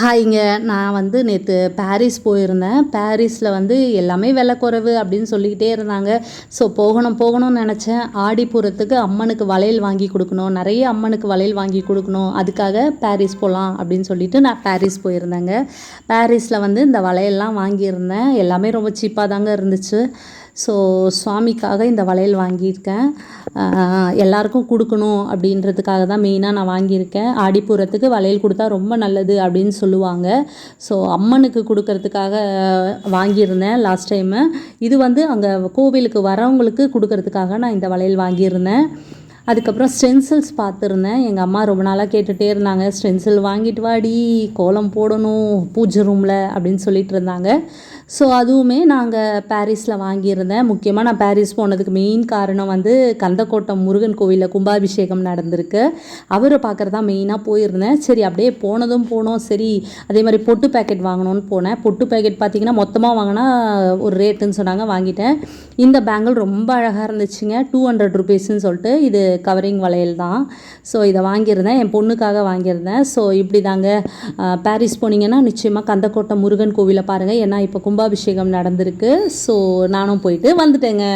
ஹாய்ங்க. நான் வந்து நேற்று பாரிஸ் போயிருந்தேன். பாரிஸில் வந்து எல்லாமே விலை குறைவு அப்படின்னு சொல்லிக்கிட்டே இருந்தாங்க. ஸோ போகணும்னு நினச்சேன். ஆடிப்பூரத்துக்கு அம்மனுக்கு வளையல் வாங்கி கொடுக்கணும், நிறைய அம்மனுக்கு வளையல் வாங்கி கொடுக்கணும், அதுக்காக பாரிஸ் போகலாம் அப்படின்னு சொல்லிட்டு நான் பாரிஸ் போயிருந்தேங்க. பாரிஸில் வந்து இந்த வளையல்லாம் வாங்கியிருந்தேன். எல்லாமே ரொம்ப சீப்பாக தாங்க இருந்துச்சு. ஸோ சுவாமிக்காக இந்த வளையல் வாங்கியிருக்கேன். எல்லாருக்கும் கொடுக்கணும் அப்படின்றதுக்காக தான் மெயினாக நான் வாங்கியிருக்கேன். ஆடிப்பூரத்துக்கு வளையல் கொடுத்தா ரொம்ப நல்லது அப்படின்னு சொல்லுவாங்க. ஸோ அம்மனுக்கு கொடுக்கறதுக்காக வாங்கியிருந்தேன் லாஸ்ட் டைமு. இது வந்து அங்கே கோவிலுக்கு வரவங்களுக்கு கொடுக்கறதுக்காக நான் இந்த வளையல் வாங்கியிருந்தேன். அதுக்கப்புறம் ஸ்டென்சில்ஸ் பார்த்துருந்தேன். எங்கள் அம்மா ரொம்ப நாளாக கேட்டுகிட்டே இருந்தாங்க, ஸ்டென்சில் வாங்கிட்டு வாடி, கோலம் போடணும் பூஜை ரூமில் அப்படின்னு சொல்லிட்டு இருந்தாங்க. ஸோ அதுவுமே நாங்கள் பாரிஸில் வாங்கியிருந்தேன். முக்கியமாக நான் பாரிஸ் போனதுக்கு மெயின் காரணம் வந்து கந்தக்கோட்டம் முருகன் கோவிலில் கும்பாபிஷேகம் நடந்திருக்கு. அவரை பார்க்குறதா மெயினாக போயிருந்தேன். சரி அப்படியே போனோம். சரி அதே மாதிரி பொட்டு பேக்கெட் வாங்கணும்னு போனேன். பொட்டு பேக்கெட் பார்த்திங்கன்னா மொத்தமாக வாங்கினா ஒரு ரேட்டுன்னு சொன்னாங்க, வாங்கிட்டேன். இந்த பேங்கிள் ரொம்ப அழகாக இருந்துச்சுங்க. 200 ருபீஸ்ன்னு சொல்லிட்டு. இது கவரிங் வளையல் தான். ஸோ இதை வாங்கியிருந்தேன், என் பொண்ணுக்காக வாங்கியிருந்தேன். ஸோ இப்படி தாங்க பாரிஸ் போனீங்கன்னா நிச்சயமாக கந்தக்கோட்டை முருகன் கோவிலை பாருங்கள். ஏன்னா இப்போ கும்பாபிஷேகம் நடந்திருக்கு. ஸோ நானும் போயிட்டு வந்துட்டேங்க.